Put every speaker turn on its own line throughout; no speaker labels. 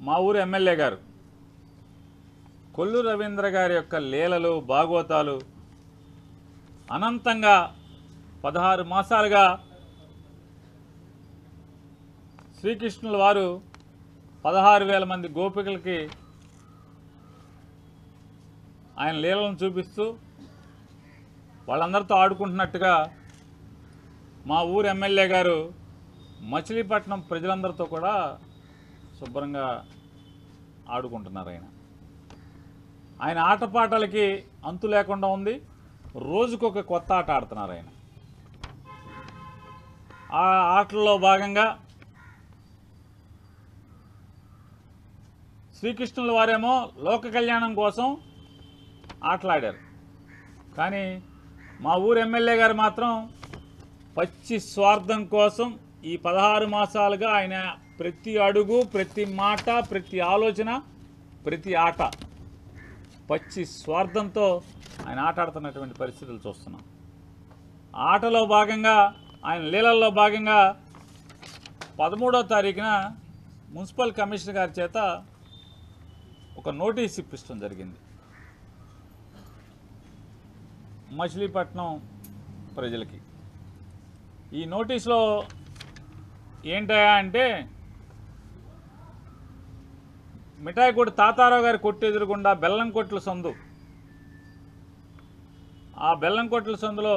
మా ఊరు ఎమ్మెల్యే గారు కొల్లు రవీంద్ర గారి యొక్క లీలలు భాగవతాలు అనంతంగా 16 మాసాలుగా శ్రీకృష్ణుల వారు 16,000 మంది గోపికలకి ఆయన లీలను చూపిస్తూ వాళ్ళందరితో ఆడుకుంటున్నట్టుగా మా ఊరు ఎమ్మెల్యే గారు మచిలీపట్నం ప్రజలందరితో కూడా శుభ్రంగా ఆడుకుంటున్నారు. ఆయన ఆటపాటలకి అంతు లేకుండా ఉంది. రోజుకొక కొత్త ఆట ఆడుతున్నారు ఆయన. ఆ ఆటల్లో భాగంగా శ్రీకృష్ణుల వారేమో లోక కళ్యాణం కోసం ఆటలాడారు. కానీ మా ఊరు ఎమ్మెల్యే గారు మాత్రం పచ్చి స్వార్థం కోసం ఈ 16 మాసాలుగా ఆయన ప్రతి అడుగు, ప్రతి మాట, ప్రతి ఆలోచన, ప్రతి ఆట పచ్చి స్వార్థంతో ఆయన ఆట ఆడుతున్నటువంటి పరిస్థితులు చూస్తున్నాం. ఆటలో భాగంగా ఆయన లీలల్లో భాగంగా 13వ తారీఖున మున్సిపల్ కమిషనర్ గారి చేత ఒక నోటీస్ ఇప్పించడం జరిగింది మచిలీపట్నం ప్రజలకి. ఈ నోటీసులో ఏంటయా అంటే, మిఠాయికోటి తాతారావు గారి కొట్టు ఎదురుగుండా బెల్లం కొట్ల సందు, ఆ బెల్లం కొట్ల సందులో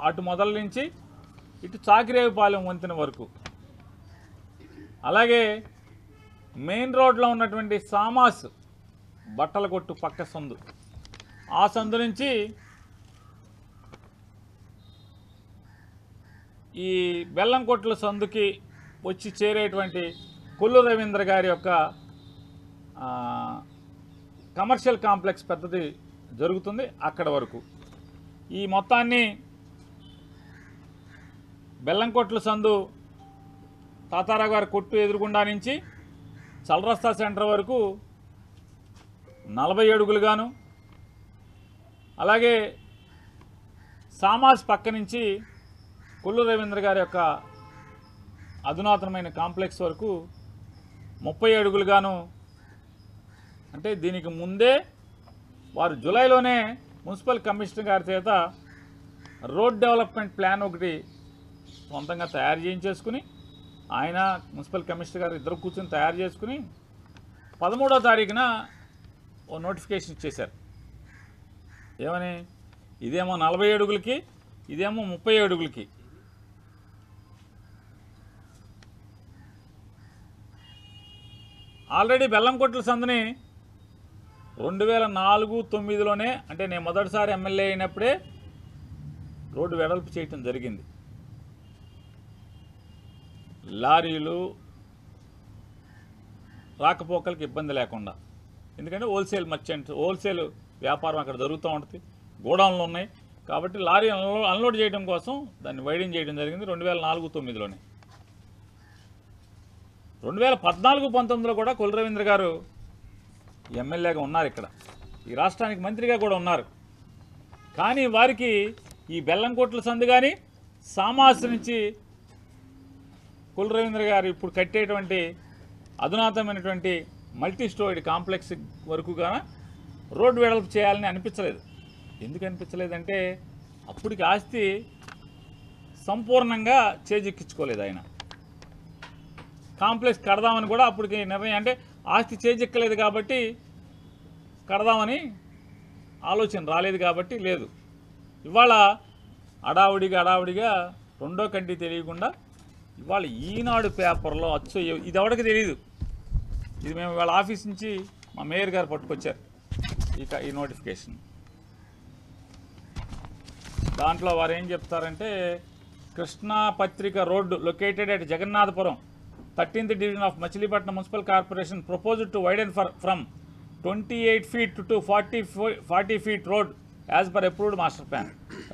అటు మొదల నుంచి ఇటు చాకిరేవుపాలెం వంతెన వరకు, అలాగే మెయిన్ రోడ్లో ఉన్నటువంటి సామాస్ బట్టల కొట్టు పక్క సందు, ఆ సందు నుంచి ఈ బెల్లం కొట్ల సందుకి వచ్చి చేరేటువంటి కొల్లు రవీంద్ర గారి యొక్క కమర్షియల్ కాంప్లెక్స్ పెద్దది జరుగుతుంది అక్కడ వరకు. ఈ మొత్తాన్ని బెల్లంకొట్ల సందు తాతారావు గారి కొట్టు ఎదురుగుండా నుంచి చల్రస్తా సెంటర్ వరకు 40 అడుగులుగాను, అలాగే సామాస్ పక్క నుంచి కొల్లు రవీంద్ర గారి యొక్క అధునాతనమైన కాంప్లెక్స్ వరకు 30 అడుగులుగాను, అంటే దీనికి ముందే వారు జూలైలోనే మున్సిపల్ కమిషనర్ గారి చేత రోడ్ డెవలప్మెంట్ ప్లాన్ ఒకటి సొంతంగా తయారు చేయించేసుకుని, ఆయన మున్సిపల్ కమిషనర్ గారు ఇద్దరు కూర్చొని తయారు చేసుకుని 13వ తారీఖున ఓ నోటిఫికేషన్ ఇచ్చేశారు. ఏమని? ఇదేమో 40 అడుగులకి, ఇదేమో 30 అడుగులకి. ఆల్రెడీ బెల్లంకొట్ల సందుని 2004-09లోనే, అంటే నేను మొదటిసారి ఎమ్మెల్యే అయినప్పుడే రోడ్డు వెడల్పు చేయటం జరిగింది. లారీలు రాకపోకలకి ఇబ్బంది లేకుండా, ఎందుకంటే హోల్సేల్ వ్యాపారం అక్కడ జరుగుతూ ఉంటుంది, గోడౌన్లు ఉన్నాయి కాబట్టి లారీ అన్లోడ్ చేయడం కోసం దాన్ని వైడింగ్ చేయడం జరిగింది 2004-09లోనే. 2014-19లో కూడా కొల్లు రవీంద్ర గారు ఎమ్మెల్యేగా ఉన్నారు, ఇక్కడ ఈ రాష్ట్రానికి మంత్రిగా కూడా ఉన్నారు. కానీ వారికి ఈ బెల్లంకొట్ల సందు కానీ సామాస్ నుంచి కొల్లు రవీంద్ర గారు ఇప్పుడు కట్టేటువంటి అధునాతనమైనటువంటి మల్టీ స్టోరీడ్ కాంప్లెక్స్ వరకు గాన రోడ్డు వెడల్పు చేయాలని అనిపించలేదు. ఎందుకు అనిపించలేదంటే అప్పటికి ఆస్తి సంపూర్ణంగా చేజిక్కించుకోలేదు ఆయన. కాంప్లెక్స్ కడదామని కూడా అప్పటికి నిర్ణయం, అంటే ఆస్తి చేజిక్కలేదు కాబట్టి కడదామని ఆలోచన రాలేదు కాబట్టి లేదు. ఇవాళ అడావుడిగా రెండో కంటి తెలియకుండా ఇవాళ ఈనాడు పేపర్లో అచ్చు, ఇది ఎవరికి తెలియదు, ఇది మేము ఇవాళ ఆఫీస్ నుంచి మా మేయర్ గారు పట్టుకొచ్చారు ఈ నోటిఫికేషన్. దాంట్లో వారు ఏం చెప్తారంటే, కృష్ణా పత్రిక road located at Jagannathapuram 13th Division of Machilipatnam Municipal Corporation proposed to widen from 28 feet to 40 feet road as per approved master plan.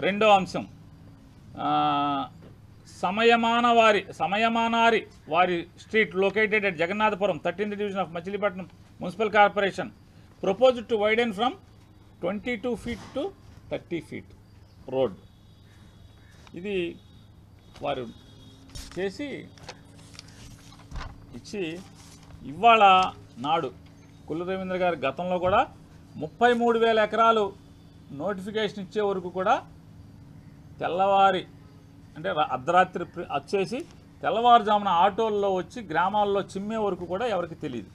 రెండో అంశం, సమయమానారి వారి street located at Jagannathapuram 13th Division of Machilipatnam Municipal Corporation proposed to widen from 22 feet to 30 feet road. ఇది వారు చేసి ఇచ్చి ఇవాళ నాడు కొల్లు రవీంద్ర గారి గతంలో కూడా 33,000 ఎకరాలు నోటిఫికేషన్ ఇచ్చే వరకు కూడా తెల్లవారి అంటే అర్ధరాత్రి వచ్చేసి తెల్లవారుజామున ఆటోల్లో వచ్చి గ్రామాల్లో చిమ్మే వరకు కూడా ఎవరికి తెలియదు.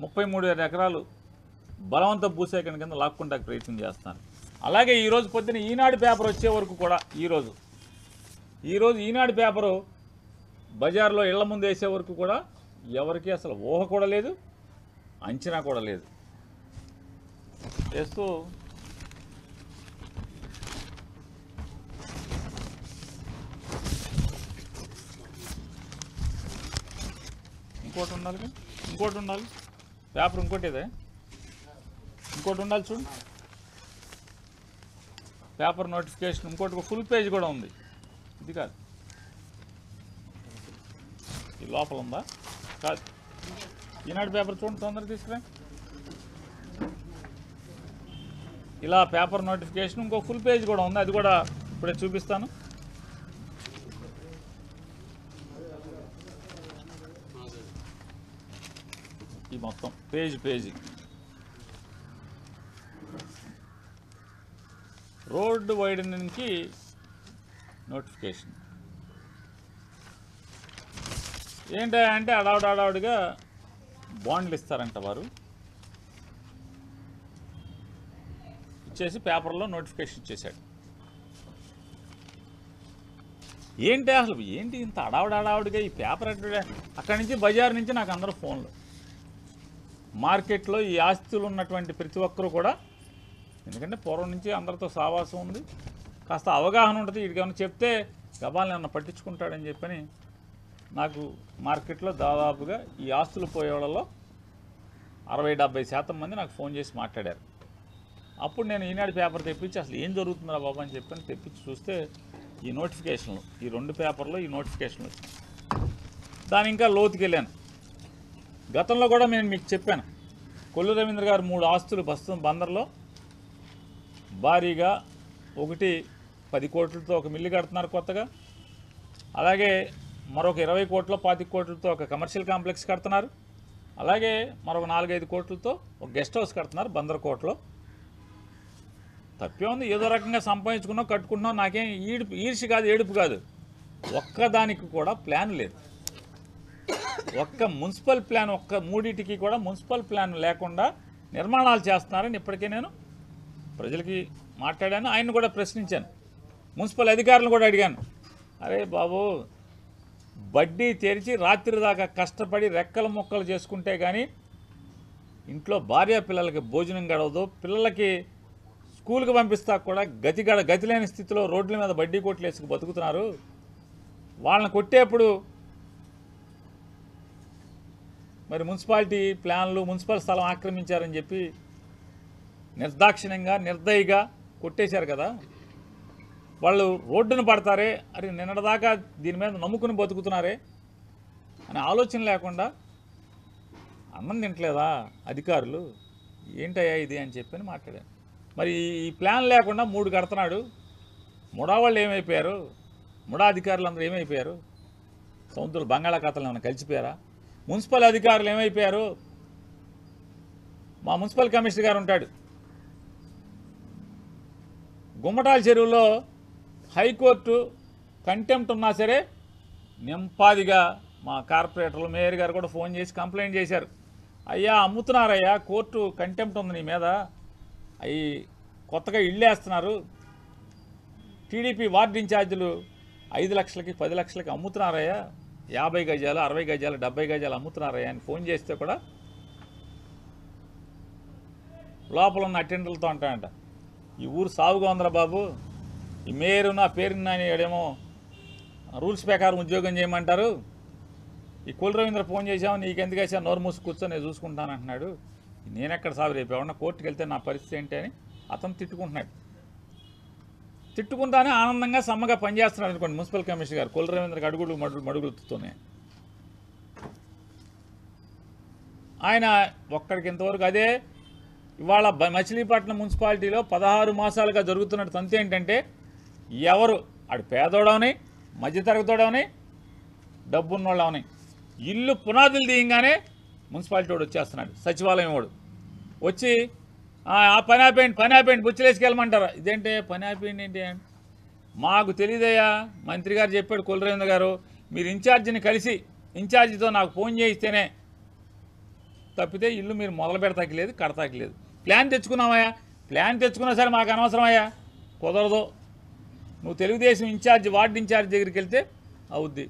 33,000 ఎకరాలు బలవంత భూసేకరణ కింద లాక్కుంటా ప్రయత్నం చేస్తున్నారు. అలాగే ఈరోజు పొద్దున ఈనాడు పేపర్ వచ్చే వరకు కూడా ఈరోజు ఈనాడు పేపరు బజార్లో ఇళ్ల ముందు వేసే వరకు కూడా ఎవరికి అసలు ఊహ కూడా లేదు, అంచనా కూడా లేదు. వేస్తూ ఇంకోటి ఉండాలి పేపర్ ఇంకోటి ఉండాలి చూడు పేపర్ నోటిఫికేషన్ ఇంకోటి ఫుల్ పేజ్ కూడా ఉంది. ఇది కాదు, ఈ లోపల ఉందా కాదు. ఈనాడు పేపర్ చూడండి, తొందరగా తీసుకురా. ఇలా పేపర్ నోటిఫికేషన్ ఇంకో ఫుల్ పేజ్ కూడా ఉంది, అది కూడా ఇప్పుడే చూపిస్తాను. ఈ మొత్తం పేజీ రోడ్డు వైడనింగ్కి నోటిఫికేషన్ ఏంటంటే అడావుడిగా బాండ్లు ఇస్తారంట వారు, ఇచ్చేసి పేపర్లో నోటిఫికేషన్ ఇచ్చేశాడు. ఏంటి అసలు ఏంటి ఇంత అడావుడిగా ఈ పేపర్ అక్కడి నుంచి బజార్ నుంచి నాకు అందరూ ఫోన్లు. మార్కెట్లో ఈ ఆస్తులు ఉన్నటువంటి ప్రతి ఒక్కరూ కూడా, ఎందుకంటే పూర్వం నుంచి అందరితో సావాసం ఉంది, కాస్త అవగాహన ఉంటుంది. వీడికి ఏమైనా చెప్తే గబాల్ని ఏమన్నా పట్టించుకుంటాడని చెప్పని నాకు మార్కెట్లో దాదాపుగా ఈ ఆస్తులు పోయే వాళ్ళలో 60-70% మంది నాకు ఫోన్ చేసి మాట్లాడారు. అప్పుడు నేను ఈనాడు పేపర్ తెప్పించి అసలు ఏం జరుగుతుందా బాబా అని చెప్పని తెప్పించి చూస్తే ఈ నోటిఫికేషన్లు, ఈ 2 పేపర్లో ఈ నోటిఫికేషన్లు వచ్చింది. దాని ఇంకా లోతుకి వెళ్ళాను. గతంలో కూడా నేను మీకు చెప్పాను, కొల్లు రవీంద్ర గారు 3 ఆస్తులు బందర్లో భారీగా, ఒకటి 10 కోట్లతో ఒక మిల్లు కడుతున్నారు కొత్తగా, అలాగే మరొక 20 కోట్ల 25 కోట్లతో ఒక కమర్షియల్ కాంప్లెక్స్ కడుతున్నారు, అలాగే మరొక 4-5 కోట్లతో ఒక గెస్ట్ హౌస్ కడుతున్నారు బందర్కోటలో. తప్పే ఉంది, ఏదో రకంగా సంపాదించుకున్నాం కట్టుకుంటున్నాం, నాకేం ఈర్షి కాదు ఏడుపు కాదు. ఒక్కదానికి కూడా ప్లాన్ లేదు, ఒక్క మున్సిపల్ ప్లాన్, ఒక్క 3టికి కూడా మున్సిపల్ ప్లాన్ లేకుండా నిర్మాణాలు చేస్తున్నారని ఇప్పటికే నేను ప్రజలకి మాట్లాడాను. ఆయన్ని కూడా ప్రశ్నించాను, మున్సిపల్ అధికారులను కూడా అడిగాను. అరే బాబు, బడ్డీ తెరిచి రాత్రి దాకా కష్టపడి రెక్కల ముక్కలు చేసుకుంటే కానీ ఇంట్లో భార్య పిల్లలకి భోజనం గడవదు, పిల్లలకి స్కూల్కి పంపిస్తా కూడా గతి లేని స్థితిలో రోడ్ల మీద బడ్డీ కొట్లు వేసుకు బతుకుతున్నారు. వాళ్ళని కొట్టేప్పుడు మరి మున్సిపాలిటీ ప్లాన్లు, మున్సిపల్ స్థలం ఆక్రమించారని చెప్పి నిర్దాక్షిణ్యంగా నిర్దయగా కొట్టేశారు కదా, వాళ్ళు రోడ్డును పడతారే, అరే నిన్నటిదాకా దీని మీద నమ్ముకుని బతుకుతున్నారే అనే ఆలోచన లేకుండా అన్నం తింటలేదా అధికారులు, ఏంటయ్యా ఇది అని చెప్పని మాట్లాడాను. మరి ఈ ప్లాన్ లేకుండా 3 కడుతున్నాడు, ముడా వాళ్ళు ఏమైపోయారు, ముడా అధికారులు అందరూ ఏమైపోయారు, సముద్రులు బంగాళాఖాతంలో ఏమైనా కలిసిపోయారా, మున్సిపల్ అధికారులు ఏమైపోయారు. మా మున్సిపల్ కమిషనర్ గారు ఉంటాడు, గుమ్మటాల చెరువులో హైకోర్టు కంటెంప్ట్ ఉన్నా సరే నింపాదిగా మా కార్పొరేటర్లు, మేయర్ గారు కూడా ఫోన్ చేసి కంప్లైంట్ చేశారు. అయ్యా అమ్ముతున్నారయ్యా, కోర్టు కంటెంప్ట్ ఉంది నీ మీద, అవి కొత్తగా ఇళ్ళు వేస్తున్నారు, టీడీపీ వార్డు ఇన్ఛార్జీలు 5 లక్షలకి 10 లక్షలకి అమ్ముతున్నారయ్యా, 50 గజాలు 60 గజాలు 70 గజాలు అమ్ముతున్నారయ్యా అని ఫోన్ చేస్తే కూడా లోపల ఉన్న అటెండర్లతో అంటాడంట, ఈ ఊరు సాగుగా ఉందిరా బాబు, ఈ మేయరు నా పేరుని ఏడేమో రూల్స్ ప్రకారం ఉద్యోగం చేయమంటారు, ఈ కొల్లు రవీంద్ర ఫోన్ చేసాము నీకెందుకు వేసా, నోరు మూసి కూర్చొని నేను చూసుకుంటాను అంటున్నాడు. నేనెక్కడ సాగు, రేపు ఎవరన్నా కోర్టుకు వెళ్తే నా పరిస్థితి ఏంటి అని అతను తిట్టుకుంటున్నాడు. తిట్టుకుంటానే ఆనందంగా సమ్మగా పనిచేస్తున్నాడు అనుకోండి మున్సిపల్ కమిషనర్ గారు, కొల్లు రవీంద్రకి అడుగులు మడుగులుతూనే. ఆయన ఒక్కడికి ఇంతవరకు అదే. ఇవాళ మచిలీపట్నం మున్సిపాలిటీలో 16 మాసాలుగా జరుగుతున్న తంతు ఏంటంటే, ఎవరు ఆడు పేదోడవని, మధ్యతరగతోడవని, డబ్బున్నోళ్ళవని, ఇల్లు పునాదులు తీయంగానే మున్సిపాలిటీ వాడు వచ్చేస్తున్నాడు, సచివాలయం వాడు వచ్చి పని ఆపేయండి బుచ్చలేసుకెళ్ళమంటారా? ఇదేంటే పని ఆపేయండి ఏంటి? మాకు తెలియదయ్యా, మంత్రి గారు చెప్పాడు కొల్లేంద్ర గారు, మీరు ఇన్ఛార్జిని కలిసి ఇన్ఛార్జితో నాకు ఫోన్ చేయిస్తేనే తప్పితే ఇల్లు మీరు మొదలు పెడతాకి లేదు, కడతాకి లేదు. ప్లాన్ తెచ్చుకున్నామయ్యా, ప్లాన్ తెచ్చుకున్నా సరే మాకు అనవసరమయ్యా, కుదరదు. నువ్వు తెలుగుదేశం ఇన్ఛార్జి వార్డు ఇన్ఛార్జి దగ్గరికి వెళ్తే అవుద్ది.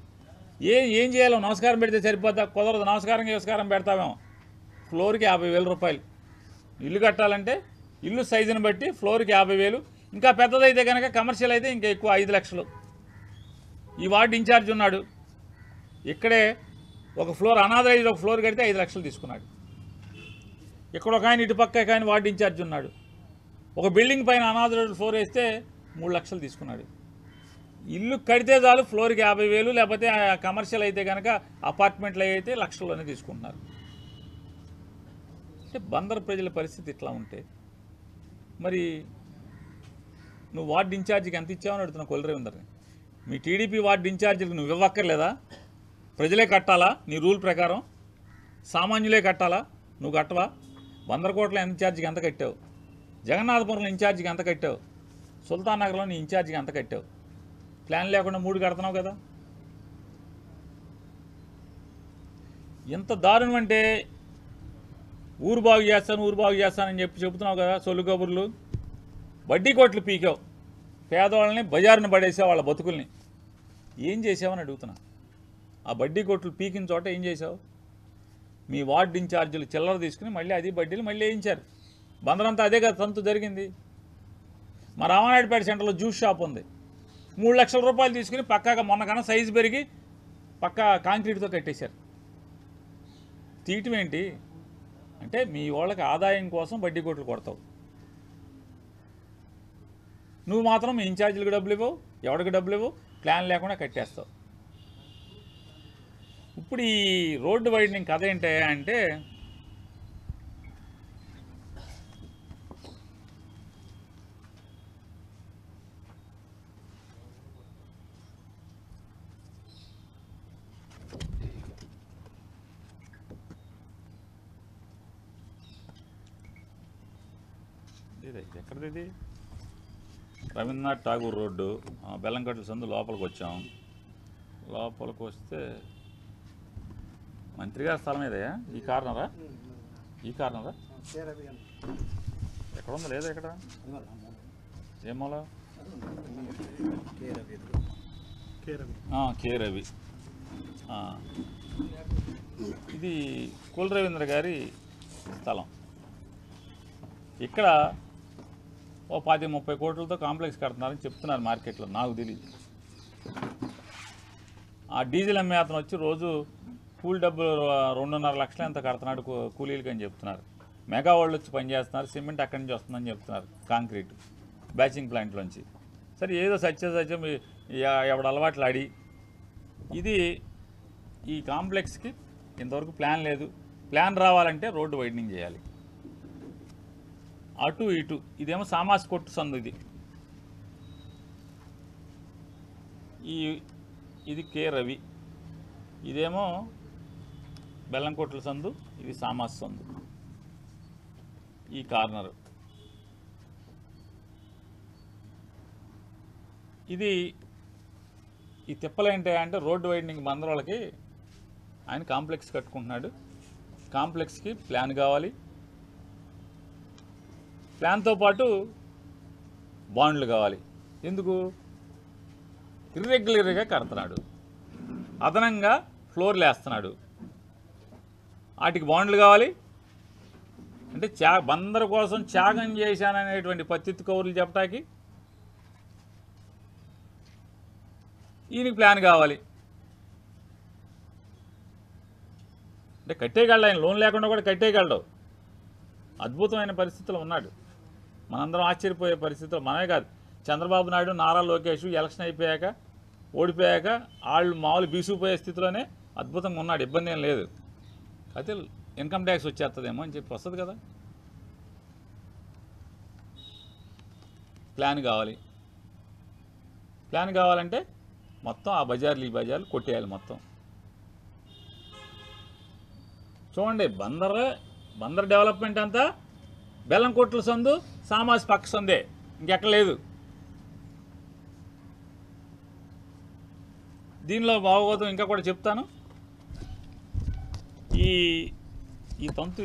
ఏం చేయాలో? నమస్కారం పెడితే సరిపోద్దా? కుదరదు. నమస్కారం పెడతామేమో. ఫ్లోర్కి 50,000 రూపాయలు. ఇల్లు కట్టాలంటే ఇల్లు సైజుని బట్టి ఫ్లోర్కి 50,000, ఇంకా పెద్దదైతే కనుక కమర్షియల్ అయితే ఇంకా ఎక్కువ 5 లక్షలు. ఈ వార్డు ఇన్ఛార్జ్ ఉన్నాడు ఇక్కడే, ఒక ఫ్లోర్ అనాథరైజ్ ఒక ఫ్లోర్ కడితే 5 లక్షలు తీసుకున్నాడు. ఇక్కడ ఒక ఆయన ఇటుపక్క ఆయన వార్డు ఇన్ఛార్జ్ ఉన్నాడు, ఒక బిల్డింగ్ పైన అనాథరైజ్ ఫ్లోర్ వేస్తే 3 లక్షలు తీసుకున్నాడు. ఇల్లు కడితే చాలు ఫ్లోర్కి 50,000, లేకపోతే కమర్షియల్ అయితే కనుక అపార్ట్మెంట్లు అయితే లక్షల్లోనే తీసుకుంటున్నారు. అంటే బందర్ ప్రజల పరిస్థితి ఇట్లా ఉంటే మరి నువ్వు వార్డు ఇన్ఛార్జికి ఎంత ఇచ్చావని అడుగుతున్నా కొల్లేంద్రని. మీ టీడీపీ వార్డు ఇన్ఛార్జికి నువ్వు ఇవ్వక్కర్లేదా? ప్రజలే కట్టాలా నీ రూల్ ప్రకారం? సామాన్యులే కట్టాలా? నువ్వు కట్టవా? బందరకోటలో ఇన్ఛార్జికి ఎంత కట్టావు? జగన్నాథపురంలో ఇన్ఛార్జికి ఎంత కట్టావు? సుల్తాన్ నగర్లో నీ ఇన్ఛార్జికి ఎంత కట్టావు? ప్లాన్ లేకుండా 3 కడుతున్నావు కదా. ఎంత దారుణం అంటే ఊరు బాగు చేస్తానని చెప్తున్నావు కదా, సొల్లు కబుర్లు. వడ్డీ కోట్లు పీకావు, పేదవాళ్ళని బజారుని పడేసావు, వాళ్ళ బతుకుల్ని. ఏం చేసావని అడుగుతున్నా. ఆ వడ్డీ కోట్లు పీకిన చోట ఏం చేసావు? మీ వార్డు ఇన్ఛార్జీలు చిల్లర తీసుకుని మళ్ళీ అది వడ్డీలు మళ్ళీ వేయించారు. బందరంతా అదే కదా తంతు జరిగింది. మా రామానాయుడుపేట సెంటర్లో జ్యూస్ షాప్ ఉంది, 3 లక్షల రూపాయలు తీసుకుని పక్కాగా మొన్నకన్నా సైజు పెరిగి పక్కా కాంక్రీట్తో కట్టేశారు. తీయటం ఏంటి అంటే మీ వాళ్ళకి ఆదాయం కోసం వడ్డీ కోట్లు కొడతావు. నువ్వు మాత్రం మీ ఇన్ఛార్జీలకు డబ్బులు ఇవ్వవు, ఎవరికి డబ్బులు ఇవ్వవు, ప్లాన్ లేకుండా కట్టేస్తావు. ఇప్పుడు ఈ రోడ్డు వైడనింగ్ కథ ఏంటి అంటే ఎక్కడిది? రవీంద్రనాథ్ ఠాగూర్ రోడ్డు, బెల్లంకట్ల సందు లోపలికి వచ్చాం. లోపలికి వస్తే మంత్రి గారి స్థలం ఏదయ్యా? ఈ కార్నరా ఎక్కడ ఉందా? లేదా ఎక్కడ? ఏం మూల? కే రవి. ఇది కుల రవీంద్ర గారి స్థలం. ఇక్కడ ఓ 20-30 కోట్లతో కాంప్లెక్స్ కడుతున్నారని చెప్తున్నారు మార్కెట్లో, నాకు తెలియదు. ఆ డీజిల్ అమ్మే అతను వచ్చి రోజు కూలి డబ్బులు 2.5 లక్షలు ఎంత కడుతున్నాడు కూలీలకి అని చెప్తున్నారు. మెగా వాళ్ళు వచ్చి పనిచేస్తున్నారు, సిమెంట్ అక్కడి నుంచి వస్తుందని చెప్తున్నారు, కాంక్రీట్ బ్యాచింగ్ ప్లాంట్లోంచి. సరే ఏదో సత్యం ఎవడు అలవాట్లు ఆడి. ఇది ఈ కాంప్లెక్స్కి ఇంతవరకు ప్లాన్ లేదు. ప్లాన్ రావాలంటే రోడ్డు వైడనింగ్ చేయాలి, అటు ఇటు. ఇదేమో సామాస్ కొట్టు సందు, ఇది కే రవి, ఇదేమో బెల్లంకొట్ల సందు, ఇది సామాస్ సందు. ఈ కార్నరు ఇది. ఈ తిప్పలేంటే అంటే రోడ్డు వైడనింగ్ బందర్ వాళ్ళకి ఆయన కాంప్లెక్స్ కట్టుకుంటున్నాడు. కాంప్లెక్స్కి ప్లాన్ కావాలి, ప్లాన్తో పాటు బాండ్లు కావాలి. ఎందుకు? ఇర్రెగ్యులర్గా కడుతున్నాడు, అదనంగా ఫ్లోర్లు వేస్తున్నాడు, వాటికి బాండ్లు కావాలి. అంటే బందరు కోసం త్యాగం చేశాననేటువంటి పత్తిత్తు కౌరులు చెప్పటానికి ఈయనకి ప్లాన్ కావాలి. అంటే కట్టేయగలడు ఆయన, లోన్ లేకుండా కూడా కట్టేయగలడు. అద్భుతమైన పరిస్థితుల్లో ఉన్నాడు. మనందరం ఆశ్చర్యపోయే పరిస్థితులు. మనమే కాదు, చంద్రబాబు నాయుడు, నారా లోకేష్ ఎలక్షన్ అయిపోయాక ఓడిపోయాక వాళ్ళు మామూలు బీసుకుపోయే స్థితిలోనే అద్భుతంగా ఉన్నాడు, ఇబ్బంది ఏం లేదు. అయితే ఇన్కమ్ ట్యాక్స్ వచ్చేస్తుందేమో అని చెప్పి వస్తుంది కదా. ప్లాన్ కావాలంటే మొత్తం ఆ బజార్లు ఈ బజార్లు కొట్టేయాలి మొత్తం. చూడండి, బందర్ డెవలప్మెంట్ అంతా బెల్లంకొట్ల సందు సామాస్ పక్క సందే, ఇంకెక్కడ లేదు. దీనిలో భాగవతం ఇంకా కూడా చెప్తాను. ఈ తంతు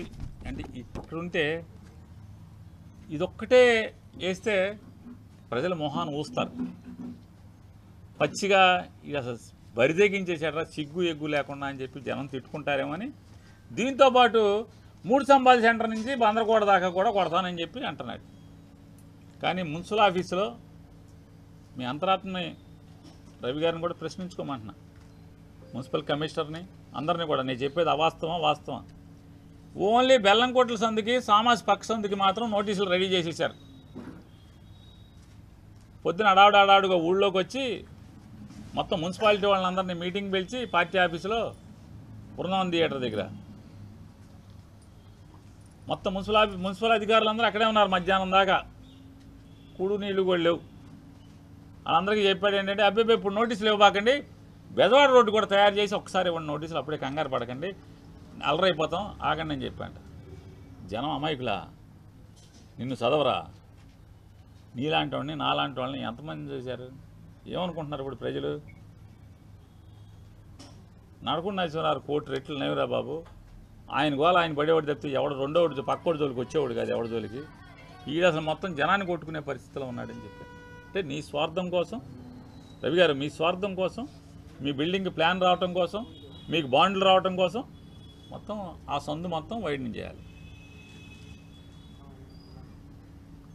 అంటే ఇక్కడుంటే ఇదొక్కటే వేస్తే ప్రజల మొహాన్ని ఊస్తారు. పచ్చిగా ఇది అసలు బరిదెగించేసాడరా సిగ్గు ఎగ్గు లేకుండా అని చెప్పి జనం తిట్టుకుంటారేమో అని. దీంతోపాటు 3 సంబాల సెంటర్ నుంచి బందరకోట దాకా కూడా కొడతానని చెప్పి అంటున్నాడు. కానీ మున్సిపల్ ఆఫీసులో మీ అంతరాత్మని రవి గారిని కూడా ప్రశ్నించుకోమంటున్నా, మున్సిపల్ కమిషనర్ని అందరినీ కూడా. నేను చెప్పేది వాస్తవం. ఓన్లీ బెల్లంకొట్ల సందుకి సామాస్ పక్క సందుకి మాత్రం నోటీసులు రెడీ చేసేసారు. పొద్దున అడావుడుగా ఊళ్ళోకి వచ్చి మొత్తం మున్సిపాలిటీ వాళ్ళందరినీ మీటింగ్ పిలిచి పార్టీ ఆఫీసులో బృందావనం థియేటర్ దగ్గర మొత్తం మున్సిపల్ అధికారులందరూ అక్కడే ఉన్నారు మధ్యాహ్నం దాకా. కూడు నీళ్ళు కూడా లేవు. వాళ్ళందరికీ చెప్పాడు ఏంటంటే, అబ్బాయి ఇప్పుడు నోటీసులు ఇవ్వబాకండి, బెజవాడ రోడ్డు కూడా తయారు చేసి ఒకసారి ఇవ్వండి నోటీసులు, అప్పుడే కంగారు పడకండి, అలరైపోతాం, ఆగండి అని చెప్పాంట. జనం అమాయకులా, నిన్ను చదవరా, నీలాంటి వాడిని నాలాంటి వాళ్ళని ఎంతమంది చేశారు? ఏమనుకుంటున్నారు ఇప్పుడు ప్రజలు? నడకుండా నడిచినారు 1 కోటి రెట్లు నవ్వురా బాబు. ఆయన గోల ఆయన పడేవాడు తప్పితే ఎవడు రెండోవాడు పక్కోడి జోలికి వచ్చేవాడు కాదు. ఎవడి జోలికి ఈడ అసలు మొత్తం జనాన్ని కొట్టుకునే పరిస్థితిలో ఉన్నాడని చెప్పి. అంటే నీ స్వార్థం కోసం రవి గారు, మీ స్వార్థం కోసం, మీ బిల్డింగ్ ప్లాన్ రావటం కోసం, మీకు బాండ్లు రావటం కోసం మొత్తం ఆ సందు మొత్తం వైడనింగ్ చేయాలి.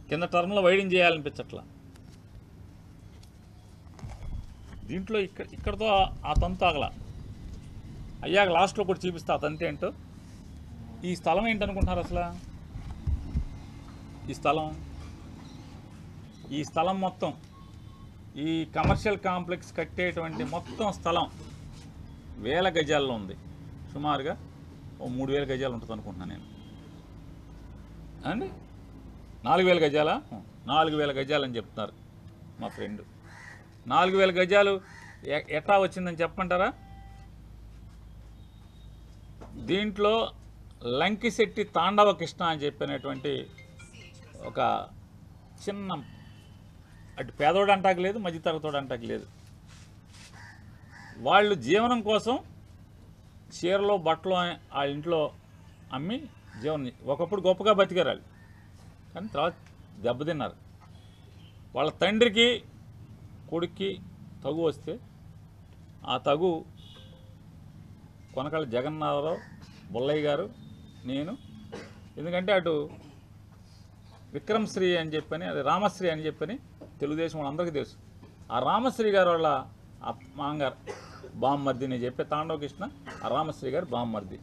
కింద టర్మ్లో వైడింగ్ చేయాలనిపించట్లా. దీంట్లో ఇక్కడతో ఆ తంతు ఆగల. అయ్యాక లాస్ట్లో కూడా చూపిస్తా ఆ తంతు ఏంటో. ఈ స్థలం ఏంటనుకుంటున్నారు అసలు? ఈ స్థలం మొత్తం, ఈ కమర్షియల్ కాంప్లెక్స్ కట్టేటువంటి మొత్తం స్థలం 1000 గజాల్లో ఉంది. సుమారుగా 3000 గజాలు ఉంటుంది అనుకుంటున్నాను నేను. అండి 4000 గజాలా? 4000 గజాలు అని చెప్తున్నారు మా ఫ్రెండ్. 4000 గజాలు ఎట్లా వచ్చిందని చెప్పమంటారా? దీంట్లో లంకిశెట్టి తాండవ కృష్ణ అని చెప్పినటువంటి ఒక చిన్న, అటు పేదోడు అంటాక లేదు, మధ్యతరగతోడు అంటాక లేదు, వాళ్ళు జీవనం కోసం చీరలో బట్టలు ఆ ఇంట్లో అమ్మి జీవనం ఒకప్పుడు గొప్పగా బతికారు వాళ్ళు. కానీ తర్వాత దెబ్బతిన్నారు. వాళ్ళ తండ్రికి కొడుక్కి తగు వస్తే ఆ తగు కొనకళ్ళ జగన్నాథరావు, బుల్లయ్య గారు, నేను, ఎందుకంటే అటు విక్రమశ్రీ అని చెప్పని, అది రామశ్రీ అని చెప్పని తెలుగుదేశం వాళ్ళందరికీ తెలుసు. ఆ రామశ్రీ గారు వాళ్ళ మాంగారు బామ్మర్ది, నేను చెప్పే తాండవ కృష్ణ ఆ రామశ్రీ గారు బామ్మర్ది.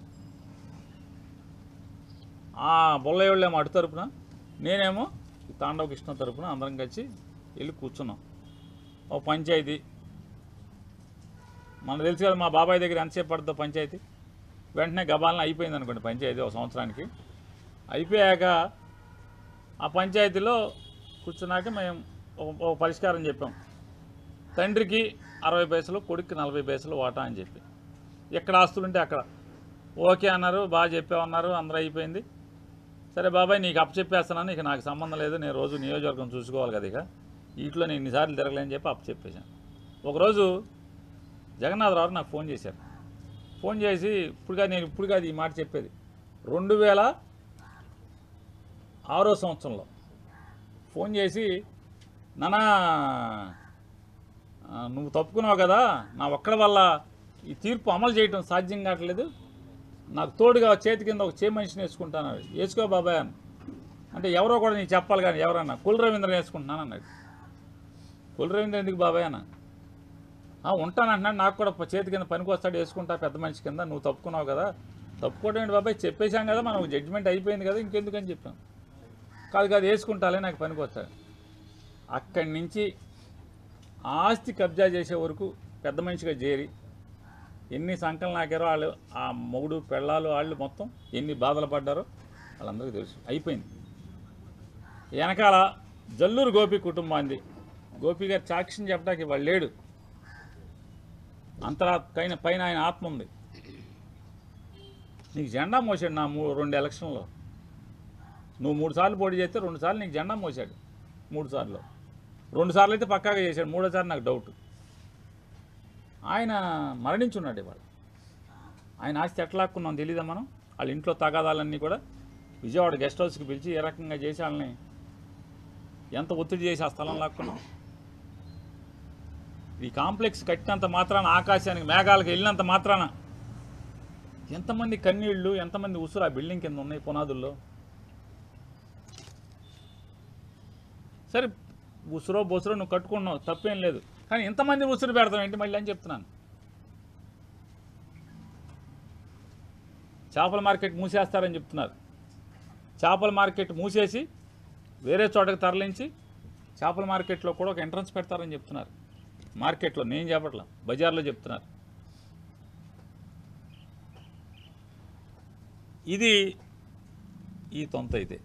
ఆ బుల్లయ్య వాళ్ళేమో అటు తరపున, నేనేమో తాండవ కృష్ణ తరపున అందరం కలిసి వెళ్ళి కూర్చున్నాం. ఓ పంచాయతీ మనకు తెలుసు కదా, మా బాబాయ్ దగ్గర ఎంతసేపు పడుతుందో పంచాయతీ. వెంటనే గబాలను అయిపోయింది అనుకోండి పంచాయతీ, ఒక సంవత్సరానికి అయిపోయాక ఆ పంచాయతీలో కూర్చున్నాక మేము ఒక పరిష్కారం చెప్పాం. తండ్రికి 60 పైసలు, కొడుక్కి 40 పైసలు వాటా అని చెప్పి, ఎక్కడ ఆస్తులుంటే అక్కడ ఓకే అన్నారు. బాగా చెప్పామన్నారు, అందరూ అయిపోయింది. సరే బాబాయ్ నీకు అప్పచెప్పేస్తున్నాను, ఇక నాకు సంబంధం లేదు, నేను రోజు నియోజకవర్గం చూసుకోవాలి కదా, ఇక వీటిలో నేను ఇన్నిసార్లు తిరగలేని చెప్పి అప్పచెప్పేశాను. ఒకరోజు జగన్నాథరావు నాకు ఫోన్ చేశారు. ఫోన్ చేసి ఇప్పుడు కాదు ఈ మాట చెప్పేది, 2006 సంవత్సరంలో ఫోన్ చేసి, నానా నువ్వు తప్పుకున్నావు కదా, నా ఒక్కడి వల్ల ఈ తీర్పు అమలు చేయడం సాధ్యం కావట్లేదు, నాకు తోడుగా చేతి కింద ఒక మనిషిని వేసుకుంటాను. వేసుకో బాబాయ్ అని అంటే, ఎవరో కూడా నీకు చెప్పాలి కానీ ఎవరన్నా, కుల రవీంద్రని వేసుకుంటున్నాను అన్నాడు. కుల రవీంద్ర ఎందుకు బాబాయ్ అన్న? ఉంటానంటున్నాడు, నాకు కూడా చేతి కింద పనికి వస్తాడు, వేసుకుంటా పెద్ద మనిషి కింద, నువ్వు తప్పుకున్నావు కదా. తప్పుకోవడం ఏంటి బాబాయ్, చెప్పేశాం కదా, మనం జడ్జిమెంట్ అయిపోయింది కదా, ఇంకెందుకని చెప్పాం. కాదు వేసుకుంటాలే, నాకు పనికి వస్తాడు. అక్కడి నుంచి ఆస్తి కబ్జా చేసే వరకు పెద్ద మనిషిగా చేరి ఎన్ని సంకలు నాకారో వాళ్ళు, ఆ మొగుడు పెళ్ళాలు వాళ్ళు మొత్తం ఎన్ని బాధలు పడ్డారో వాళ్ళందరికీ తెలుసు. అయిపోయింది. వెనకాల జల్లూరు గోపి కుటుంబాన్ని, గోపి గారు సాక్ష్యం చెప్పడానికి వాళ్ళు లేడు, పైన ఆయన ఆత్మ ఉంది. నీకు జెండా మోసాడు నా 2 ఎలక్షన్లో. నువ్వు 3 సార్లు పోటీ చేస్తే 2 సార్లు నీకు జెండా మోసాడు. 3 సార్లు 2 సార్లు అయితే పక్కాగా చేశాడు, 3ఓసారి నాకు డౌట్. ఆయన మరణించున్నాడు ఇవాళ. ఆయన ఆస్తి ఎట్లా లాక్కున్నాం తెలీదా మనం? వాళ్ళ ఇంట్లో తగాదాలన్నీ కూడా విజయవాడ గెస్ట్ హౌస్కి పిలిచి ఏ రకంగా చేసి వాళ్ళని ఎంత ఒత్తిడి చేసి ఆ స్థలం లాక్కున్నాం. ఈ కాంప్లెక్స్ కట్టినంత మాత్రాన, ఆకాశానికి మేఘాలకు వెళ్ళినంత మాత్రాన ఎంతమంది కన్నీళ్ళు, ఎంతమంది ఉసురు ఆ బిల్డింగ్ కింద ఉన్నాయి పునాదుల్లో. సరే ఉసురో బొసురో నువ్వు కట్టుకున్నావు, తప్పేం లేదు. కానీ ఇంతమంది ఉసురు పెడతాం ఏంటి మళ్ళీ అని చెప్తున్నాను. చేపల మార్కెట్ మూసేస్తారని చెప్తున్నారు. చేపల మార్కెట్ మూసేసి వేరే చోటకి తరలించి చేపల మార్కెట్లో కూడా ఒక ఎంట్రన్స్ పెడతారని చెప్తున్నారు. మార్కెట్లో, నేను చెప్పట్లా, బజార్లో చెప్తున్నారు. ఇది ఈ తొంత అయితే